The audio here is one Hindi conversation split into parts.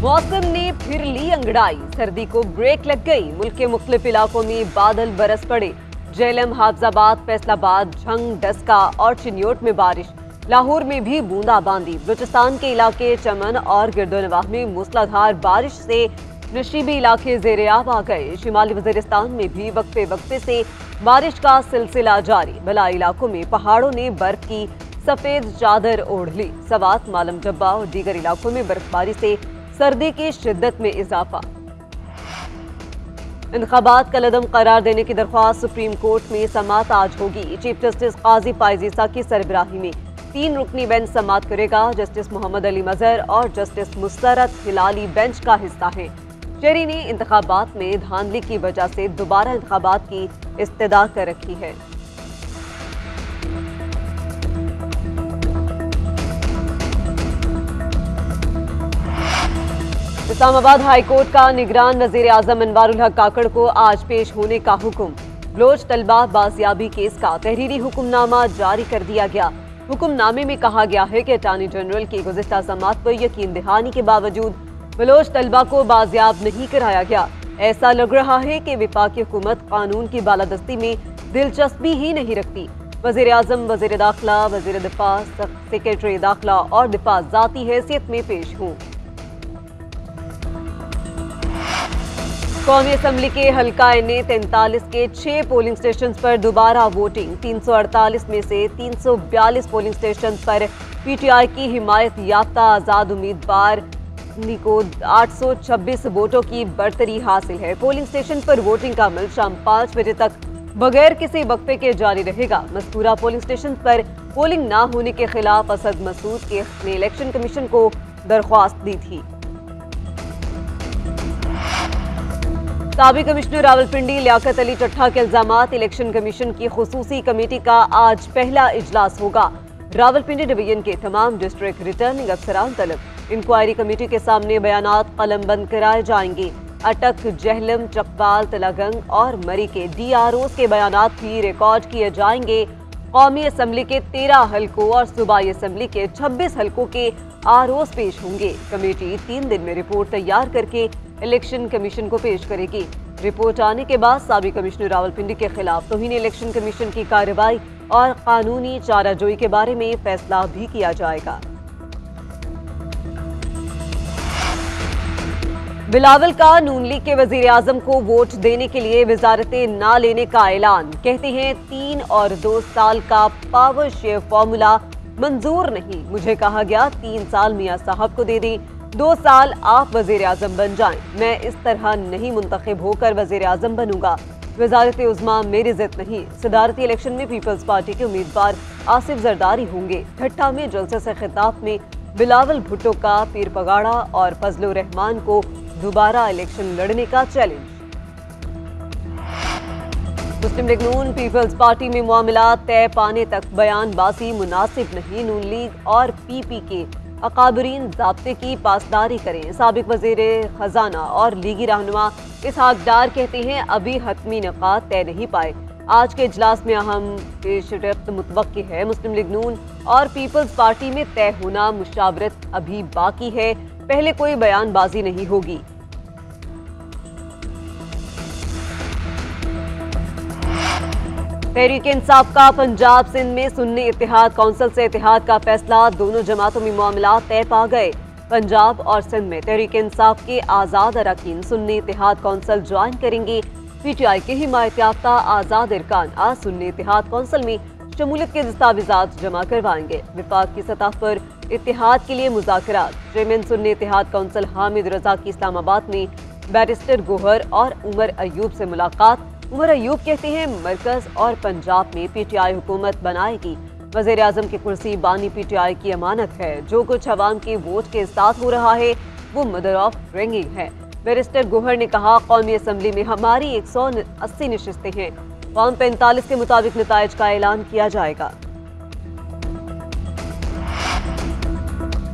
मौसम ने फिर ली अंगड़ाई, सर्दी को ब्रेक लग गई। मुल्क के मुख्तलिफ इलाकों में बादल बरस पड़े। झेलम, हाफजाबाद, फैसलाबाद, झंग, डस्का और चिन्योट में बारिश। लाहौर में भी बूंदाबांदी। बलूचिस्तान के इलाके चमन और गिरदोनवाह में मूसलाधार बारिश से नशीबी इलाके ज़ेर-ए-आब आ गए। शिमाली वज़ीरिस्तान में भी वक्फे वक्फे से बारिश का सिलसिला जारी। बलाई इलाकों में पहाड़ों ने बर्फ की सफेद चादर ओढ़ ली। सवात, मालम जब्बा और दीगर इलाकों में बर्फबारी से सर्दी की शिद्दत में इजाफा। इंतखाबात कलअदम करार देने की दरख्वास्त सुप्रीम कोर्ट में समाअत आज होगी। चीफ जस्टिस काजी फाइज ईसा की सरबराही में 3 रुकनी बेंच समाअत करेगा। जस्टिस मोहम्मद अली मजहर और जस्टिस मुस्तरद हिलाली बेंच का हिस्सा हैं। शहरी ने इंतखाबात में धांधली की वजह से दोबारा इंतखाबात की इस्तदा कर रखी है। इस्लामाबाद हाई कोर्ट का निगरान वजीर आजम अनवारुल हक काकड़ को आज पेश होने का हुक्म। बलोच तलबा बाजियाबी केस का तहरीरी हुक्मनामा जारी कर दिया गया। हुक्मनामे में कहा गया है कि अटॉर्नी जनरल की गुज़िश्ता समाअत पर यकीन दहानी के बावजूद बलोच तलबा को बाजियाब नहीं कराया गया। ऐसा लग रहा है कि वफाकी हुकूमत कानून की बालादस्ती में दिलचस्पी ही नहीं रखती। वजीर आजम, वजीर दाखिला, वजीर दिफा, सेक्रेटरी दाखिला और दिफा जाती हैसियत में पेश हों। कौमी असम्बली के हल्का NA 43 के 6 पोलिंग स्टेशन पर दोबारा वोटिंग। 348 में से 342 पोलिंग स्टेशन पर PTI की हिमायत याफ्ता आजाद उम्मीदवार को 826 वोटों की बढ़तरी हासिल है। पोलिंग स्टेशन पर वोटिंग का अमल शाम 5 बजे तक बगैर किसी वक्फे के जारी रहेगा। मज़कूरा पोलिंग स्टेशन पर पोलिंग न होने के खिलाफ असद मसूद ने इलेक्शन कमीशन को दरख्वास्त दी थी। साबिक कमिश्नर रावलपिंडी लियाकत अली चट्ठा के इल्जामात। इलेक्शन कमीशन की खुसूसी कमेटी का आज पहला इजलास होगा। रावलपिंडी डिवीजन के तमाम डिस्ट्रिक्ट रिटर्निंग अफसरान तलब इंक्वायरी कमेटी के सामने बयानात कलमबंद कराए जाएंगे। अटक, जहलम, चकवाल, तलागंग और मरी के DROs के बयानात भी रिकॉर्ड किए जाएंगे। कौमी असम्बली के 13 हल्कों और सूबाई असम्बली के 26 हल्कों के ROs पेश होंगे। कमेटी 3 दिन में रिपोर्ट तैयार करके इलेक्शन कमीशन को पेश करेगी। रिपोर्ट आने के बाद साबिक कमिश्नर रावलपिंडी के खिलाफ तौहीन इलेक्शन कमीशन की कार्रवाई और कानूनी चाराजोई के बारे में फैसला भी किया जाएगा। बिलावल का नून लीग के वजीर आजम को वोट देने के लिए वजारतें ना लेने का ऐलान। कहते हैं 3 और 2 साल का पावर शेयर फॉर्मूला मंजूर नहीं। मुझे कहा गया 3 साल मियां साहब को दे दें, 2 साल आप वजीर आजम बन जाएं। मैं इस तरह नहीं मुंतखब होकर वजीर आजम बनूंगा। वजारत उज़्मा मेरी जिद नहीं। सदारती इलेक्शन में पीपल्स पार्टी के उम्मीदवार आसिफ जरदारी होंगे। ठट्टा में जलसे से खिताब में बिलावल भुट्टो का पीर पगाड़ा और फजलुर रहमान को दोबारा इलेक्शन लड़ने का चैलेंज। मुस्लिम लीग नून पीपल्स पार्टी में मामला तय पाने तक बयानबाजी मुनासिब नहीं। नून लीग और PP के अकाबरीन ज़ाब्ते की पासदारी करें। साबिक वज़ीर खजाना और लीगी रहनुमा इसहाक डार कहते हैं अभी हतमी निकात तय नहीं पाए। आज के इजलास में अहम पेशरफ्त मुतवक्की है। मुस्लिम लीग नून और पीपल्स पार्टी में तय होना मुशावरत अभी बाकी है। पहले कोई बयानबाजी नहीं होगी। तहरीक इंसाफ का पंजाब सिंध में सुन्नी इत्तेहाद कौंसिल से इत्तेहाद का फैसला। दोनों जमातों में मामला तय पा गए। पंजाब और सिंध में तहरीक इंसाफ के आज़ाद अरकान सुन्नी इत्तेहाद कौंसिल ज्वाइन करेंगे। PTI के हिमायत याफ्ता आज़ाद अरकान आज सुन्नी इत्तेहाद कौंसिल में शमूलियत के दस्तावेजात जमा करवाएंगे। विफाक की सतह पर इत्तेहाद के लिए मुज़ाकरात। चेयरमैन सुन्नी इत्तेहाद कौंसिल हामिद रजा की इस्लामाबाद में बैरिस्टर गोहर और उमर अयूब से मुलाकात। उमर अयूब कहते हैं मरकज और पंजाब में PTI हुकूमत बनाएगी। वज़ीर आज़म की कुर्सी बानी PTI की अमानत है। जो कुछ अवाम के वोट के साथ हो रहा है वो मदर ऑफ रिंगिंग है। बैरिस्टर गोहर ने कहा कौमी असम्बली में हमारी 180 नशिस्तें हैं। फॉर्म 45 के मुताबिक नताइज का ऐलान किया जाएगा।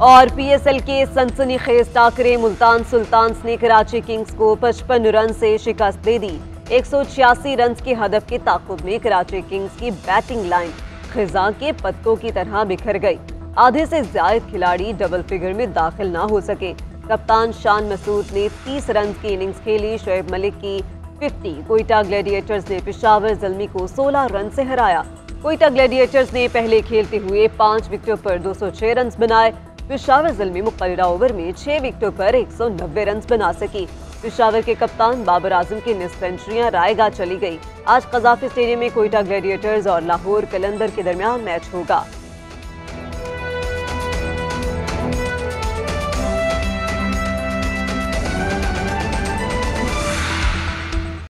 और PSL के सनसनीखेज टाकरे। मुल्तान सुल्तान्स ने कराची किंग्स को 55 रन से शिकस्त दे दी। 186 रन के हदफ के ताक़ुब में कराची किंग्स की बैटिंग लाइन खिज़ां के पत्तों की तरह बिखर गई। आधे से ज्यादा खिलाड़ी डबल फिगर में दाखिल ना हो सके। कप्तान शान मसूद ने 30 रन की इनिंग्स खेली। शोएब मलिक की 50। कोयटा ग्लैडिएटर्स ने पेशावर ज़ल्मी को 16 रन से हराया। कोयटा ग्लैडिएटर्स ने पहले खेलते हुए 5 विकेटों पर 206 रन बनाए। पेशावर ज़ल्मी मुक़र्ररा ओवर में 6 विकेटों पर 190 रन बना सकी। पेशावर के कप्तान बाबर आजम की निस्फ सेंचुरियां रायगा चली गई। आज कज़ाफ़ी स्टेडियम में कोयटा ग्लैडिएटर्स और लाहौर कलंदर के दरमियान मैच होगा।